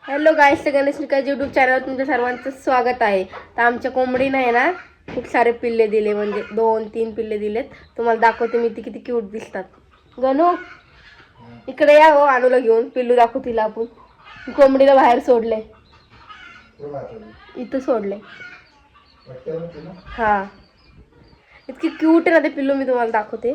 Hello गाईस, गणेश निकाल YouTube चॅनलवर तुमच्या सर्वांचं स्वागत आहे. तर आमच्या कोंबडीनं आहे ना खूप सारे पिल्ले दिले, म्हणजे 2-3 पिल्ले दिलेत. तुम्हाला दाखवते मी, ती किती क्यूट दिसतात. गणू इकडे या, हो आणूला घेऊन पिल्लू दाखवू तिला आपण. कोंबडीला बाहेर सोडले, इथं सोडले. हा, इतकी क्यूट आहे ना ते पिल्लू, मी तुम्हाला दाखवते.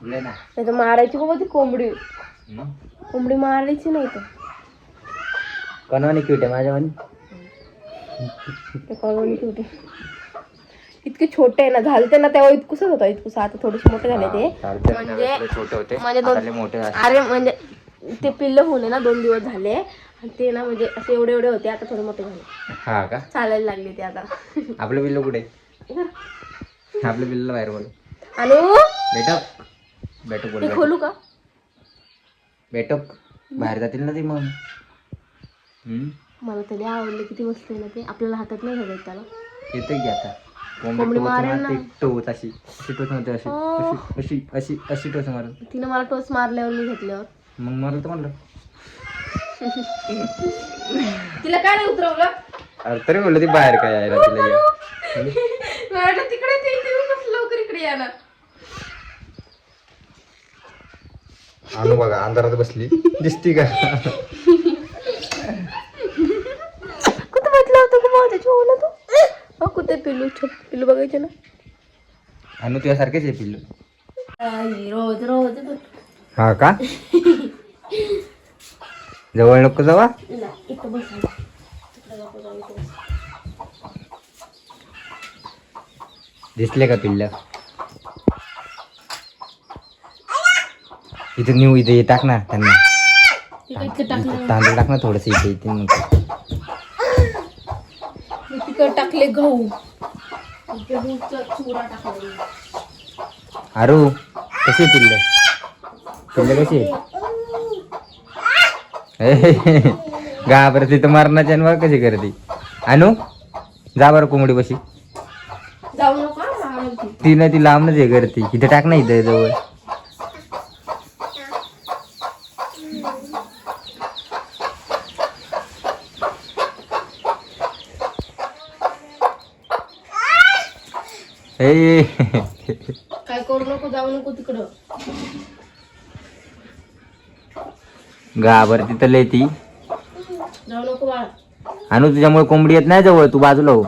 नाही तर मारायची बाबा ती कोंबडी. कोंबडी मारायची नाही तर. कोणावानी क्यूट आहे माझ्यावानी. कोणावानी क्यूट आहे. इतके छोटे आहे ना, झालते ना तेव्हा इतकुसच होता, इतकुस. आता थोडेसे मोठे झाले ते, म्हणजे छोटे होते म्हणजे मोठे. अरे म्हणजे ते पिल्लं होणे ना 2 दिवस झाले, आणि ते ना म्हणजे असे एवढे एवढे होते, आता थोडे मोठे झाले. हा का, चालायला लागले ते आता. आपलं बिल्लू कुठे? आपलं बिल्लू बाहेर बोल. हॅलो बेटो बोल. ते खोलू का? बेटो बाहेर जातील ना ती मग. मला तरी आवडले, किती मस्त आहे ना ते. आपल्याला हातात नाही घालायचं त्याला. येते की आता कोंबडी मारेल ना. टोच अशी टोच म्हणते, अशी अशी अशी अशी टोच मारल. तिने मला टोच मारल्यावर, मी घेतल्यावर मग मारल तर म्हणलं. तिला काय नाही उतरवलं. अरे तरी म्हणलं ती बाहेर काय आहे ना तिला. तिकडे लवकर इकडे या ना. आणू बघा अंधारात बसली दिसती का. कुठं म्हटलं होतं का माझ्या जीवाला तू? कुठे पिल्लू, पिल्लू बघायचे ना. आणू तुझ्यासारखेच आहे पिल्लू. रोज रोज हा का, जवळ नको जावा. इथं बसायला. दिसले का पिल्ल? इथे न्यू इथे टाक ना त्यांना. तांदूळ टाक ना थोडस इथे इथे मग. तिकडे टाकले गहू, चुरा टाकला. अरू कशी पिल्ल, पिल्ल कशी घाबरती तर मारण्याच्या बघ कशी करते. आणू जा बरं कोंबडी बशी. जाऊ नका. ती नाही, ती लांबच हे करते. इथे टाक ना, इथे जवळ. काय करू नको, जाऊ नको तिकडं. घाबरती तर लय ती. जाऊ नको बाळा. आणू तुझ्यामुळे कोंबडी येत नाही जवळ, तू बाजूला हो.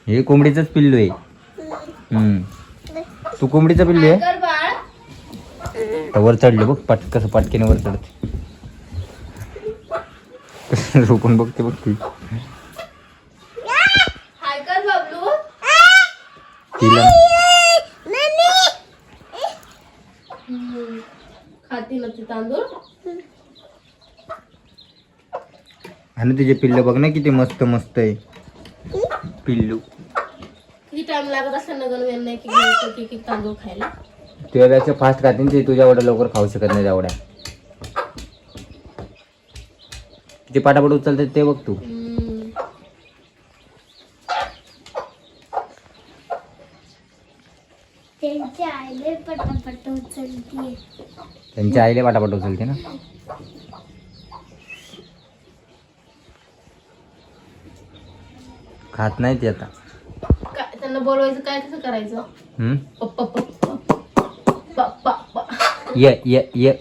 हे कोंबडीचंच पिल्लू आहे. तू कोंबडीचं पिल्लू आहे. कर बाळ. तर वर चढले बघ, कसं पटकेने वर चढते. झोपून बघते बघ ती. हाय कर बाबलू. तिला खाती ना ती तांदूळ. आणि तुझे पिल्ल बघ ना किती मस्त मस्त आहे पिल्लू. किती टाइम लागत असेल ना गणू यांना एक तांदूळ खायला. तुझ्यापेक्षा फास्ट खातील ते, तुझ्या एवढं लवकर खाऊ शकत नाही एवढ्या. किती पाटापट उचलते ते बघ तू. त्यांच्या आईले पटापट उचलते. त्यांच्या आईले पाटापट उचलते ना. खात नाही ते आता. त्यांना बोलवायचं काय, कसं करायचं? पप्पा पप्पा पप्पा ये ये ये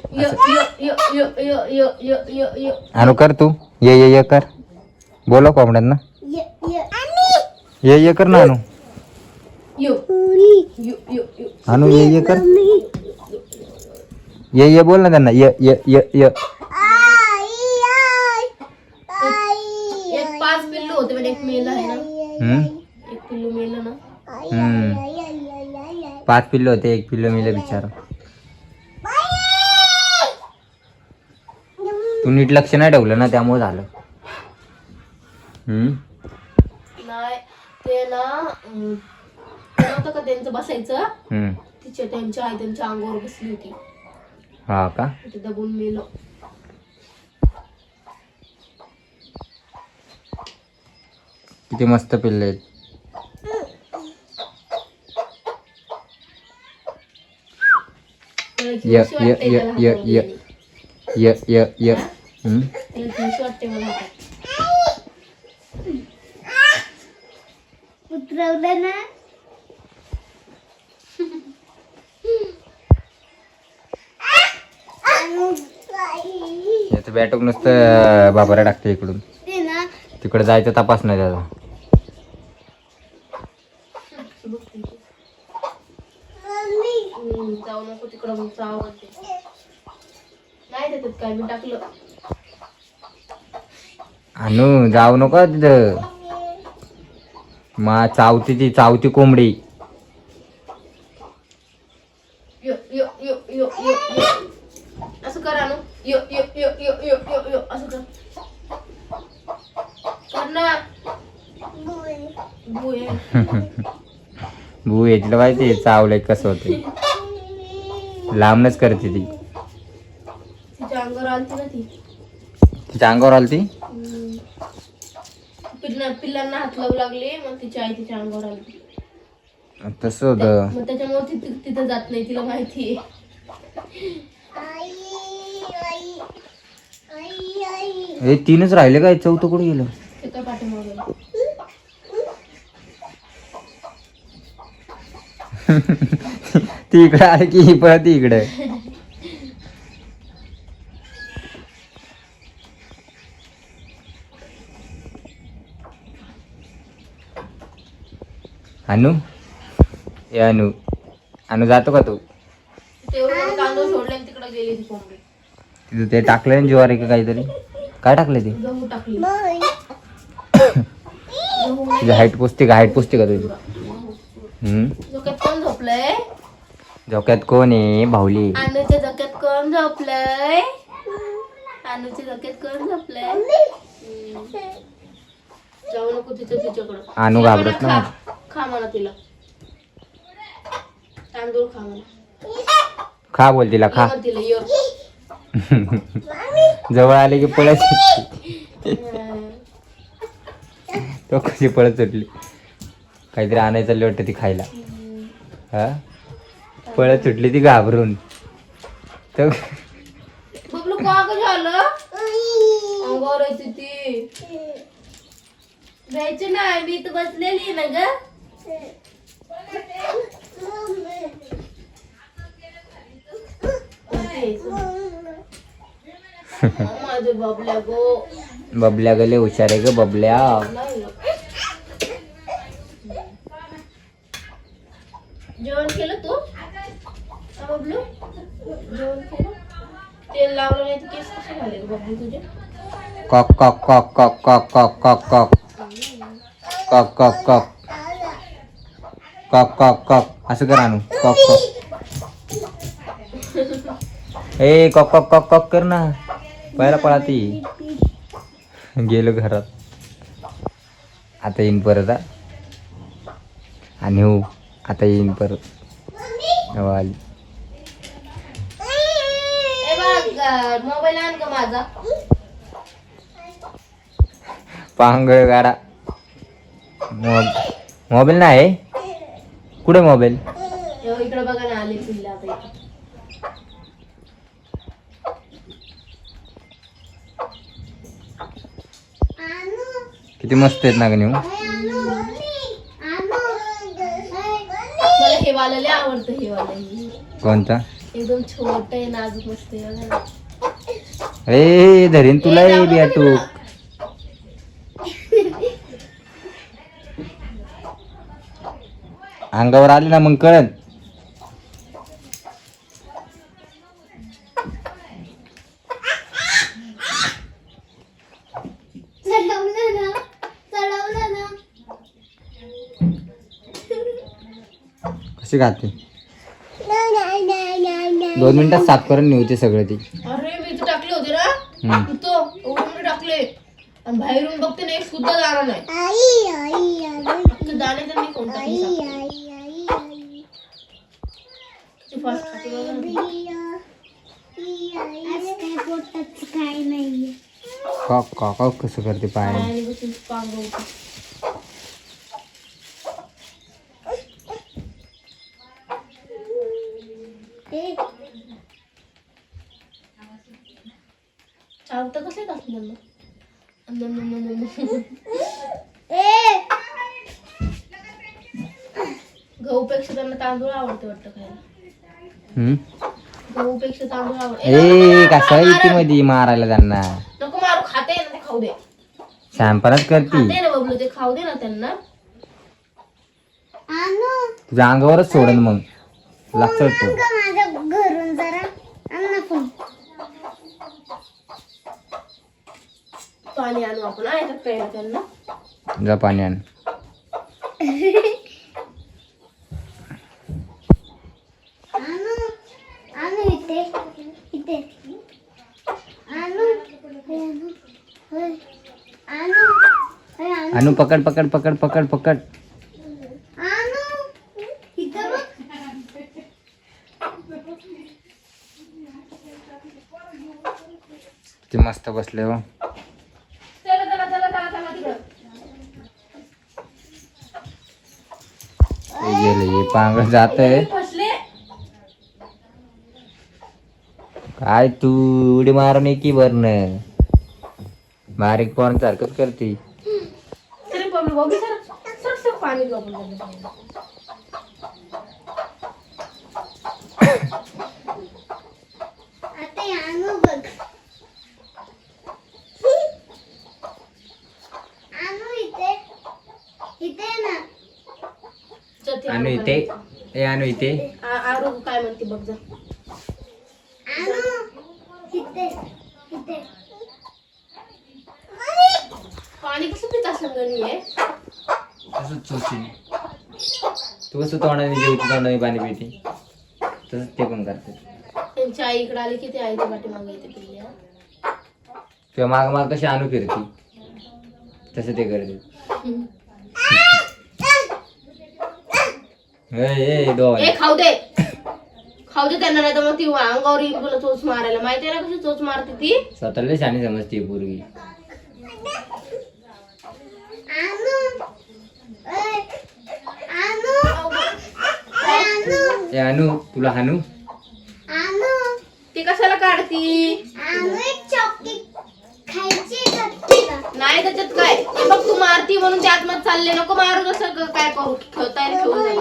आणू कर तू. ये ये ये कर. बोला कोंबड्यांना ये ये कर ना. आणू आणू ये ये कर. ये ये बोल ना त्यांना. ये ये ये ये. एक 5 पिल्लू होते, म्हणजे एक मेला आहे ना. एक पिल्लू मेलं ना. 5 पिल्ले होते, एक पिल्लू मेलं बिचारा. तू नीट लक्ष नाही ठेवलं ना, त्यामुळे झालं. नाही ते ना नव्हतं का त्यांचं बसायचं. त्यांच्या आई त्यांच्या अंगावर बसली होती. हा का, ते दबून मेलं. किती मस्त पिल्ले आहेत. त्याला य घेऊशी य वाटते य त्याला य हातामध्ये य आणि. य य य हा? हम्म? त्याला घेऊशी वाटते मला हातात. उतरवलं ना याचं बॅटोक नुसतं बाबरा टाकते इकडून ते ना तिकडे जायचं तपास नाही त्याचा. जाऊ नको तिकडं मग आवडते नाही त्याच्यात काय मी टाकलं. आणू जाऊ नको तिथं. चावती ती चावती कोंबडी. यो यो यो यो यो यो असं कर आणू. यो यो यो यो यो यो यो असं कर. कर ना. बुय. भू येतलं माहिती चावलंय कसं होते. लांबनच करते ती. तिच्या अंगावर आलती ना ती. तिच्या अंगावर आली ती. पिल्लांना हात लावू लागले मग तिची आई तिच्या अंगावर आली. तसं होतं. मग त्याच्यामुळे ती तिथं जात नाही तिला माहिती आहे. हे तीनच राहिले काय चौथं कुठे गेलं. ते काय पाठीमागं. ती इकडे आली की ही परत इकडे. अनु ए अनु अनु जातो का तू. तेवढं तांदूळ सोडले आणि तिकडे गेली ती कोंबडी. तिथं ते टाकलं ना ज्वारी का काहीतरी. काय टाकलं ते. गहू टाकली. तुझी हाईट पुसते का तुझी. डोक्यात कोण झोपलंय. झोक्यात कोण आहे भाऊली. अनुच्या डोक्यात कोण झोपलंय. अनुच्या डोक्यात कोण झोपलंय. जाऊ नको तिच्याकडं. अनु तिला घाबरत म्हणा, ना. खा म्हणा तिला. तांदूळ खा म्हणा. खा बोल तिला खा. ये म्हण तिला ये. जवळ आले की पळत तो कशी पळत सुटली. काहीतरी आणायचं चालली वाटतं ती खायला. हा पळत सुटली ती घाबरून. तर बबलू का ग झालं. अंगावर येते ती. जायचं नाही मी तर बसलेली ना ग. माझे बबल्या गो. बबल्या गेले हुशार आहे ग बबल्या. जेवण केलं तू बबलू. जेवण केलं. तेल लावलं नाही तर केस कसे झाले ग बबलू तुझे. कॉक कॉक कॉक कॉक कॉक कॉक कॉक कॉक कॉक कॉक कॉक कॉक कॉक कॉक असं कर आणू. कॉक कॉक ए कॉक कॉक कॉक कॉक कर ना. पहिला पळा ती. गेलो घरात. आता येईन परत आणि हो आता येईन परत. आली मोबाईल आण का माझा. पांगळ गाडा. मोबाईल नाही. कुठे मोबाईल. इकडे बघा ना आले पिल्ले आता. किती मस्त आहेत ना ग नेऊ. मला हे वाला लय आवडतं. हे वाला कोणता. एकदम छोट आहे नाजूक मस्त आहे बघा ना. ए धरीन तुला जाऊ नको बियाटू. तिकडं. अंगावर आली ना मग कळत. कशी खाते. 2 मिनिटात साफ करून नेऊ सगळं ती. अरे मी इथं टाकले होते ना. इथं एवढे टाकले आणि बाहेरून बघते ना एक सुद्धा दाणा नाही. अख्खे दाणे तर मी कोण टाकले. फास्ट खाते बघा ना. काय नाही. कॉक कॉक कॉक कसं करते पाय. पायाने बसून पांगवते. चावतं कसं असलं गहूपेक्षा त्यांना तांदूळ आवडते वाटतं खायला. गहूपेक्षा तांदूळ आवडते. ए कसा येते मध्ये मारायला त्यांना नको मारू, खाते ना ते, खाऊ दे. शॅम्परच करती खाते ना बबलू, ते खाऊ दे ना त्यांना. तुझ्या अंगावरच सोडन मग लक्षात ठेव. माझ्या घरून जरा अन्न पण पाणी आणू आपण ऐकत प्यायला त्यांना. जा पाणी आण. आणू इथे इथे आणू आणू अनु पकड पकड पकड पकड पकड. आणू इथं बघ. ते मस्त बसले हो. चला चला चला चला चला तिकडं. हे गेले हे पांगळ जातंय. फसले. काय तू उडी मारून की भरण बारीक पोरांचं सारखंच करते. तरी Bablu Bablu sir sir sir पाणी देऊ आपण त्यांना. आता हे आणू बघ. आणू इथे इथे ना. चल ते अनु इथे ए अनु इथे. आरू काय म्हणते बघ जा. आणू इथे इथे. पाणी कसं पित असलं गणी आहे. तसंच चोचीने तू कसं तोंडाने जेवते तोंडाने पाणी पिते तसंच ते पण करते. त्यांची आई इकडे आली की ते आईच्या पाठीमागे येते पिल्ल्या. किंवा माग माग कशी अनु फिरती तसं ते करते. ए दोन ए खाऊ दे, खाऊ दे त्यांना, नाही तर मग ती अंगावर येईल तुला चोच मारायला. माहिती आहे ना कशी चोच मारते ती. स्वतःला शाणी समजते ही पोरगी. आणू आणू आणू ए अनु तुला हानू. आणू ती कशाला काढती. आणू एक चॉकलेट खायची का तुला? नाही त्याच्यात काय, हे बघ तू मारती म्हणून ते आतमध्ये चालले. नको मारू तसं काय करू, खेळता येईल खेळून जाईल.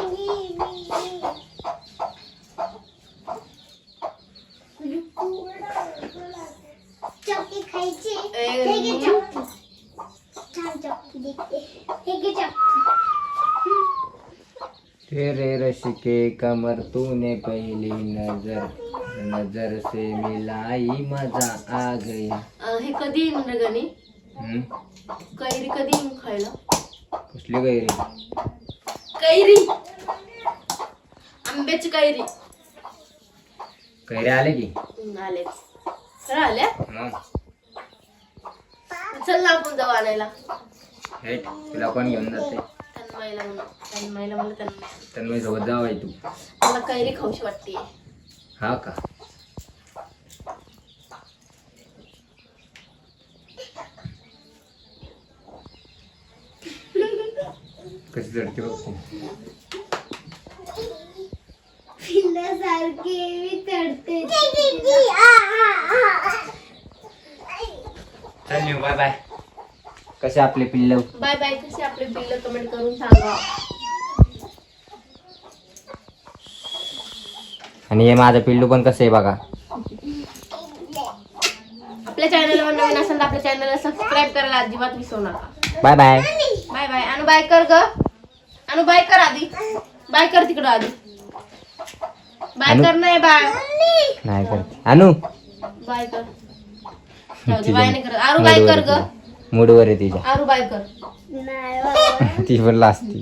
चॉकलेट खायची. ए, हे घे चॉकलेट. छान चॉकलेट. हे घे चॉकलेट. तेरे रशिके कमर तूने पहली नजर नजर से मिलाई मजा आ गया. हे कधी म्हणजे गणी हम्म? कैरी कधी खायला. कसली गैरी. कैरी, आंब्याची कैरी. कैरी आले की आलेच खरं आल्या. मग चल ना आपण जाऊ आणायला. हे तुला कोण घेऊन जाते. तन्मयला म्हणून, तन्मयला म्हणलं तन्मय. तन्मय सोबत जाऊ आहे तू. मला कैरी खाऊशी वाटते. हा का. कशी चढते बघ. पिल्लासारखे मी चढते. चल बाय बाय. कसे आपले पिल्ल. Bye bye. कसे आपले पिल्ल कमेंट करून सांगा. आणि हे माझं पिल्लू पण कसं आहे बघा. आपल्या चॅनलवर नवीन असेल तर आपल्या चॅनलला सबस्क्राईब करायला अजिबात विसरू नका. Bye bye. Bye bye. Anu bye कर ग. अनु बाय कर आधी. बाय कर तिकडं आधी. बाय अनु? कर. नाही बाय. नाही करते अनु. बाय कर. जाऊ दे, बाय नाही करत. आरू बाय कर ग. मूडवर आहे तिच्या. आरू बाय कर. नाही बाबा. ती पण लाजती.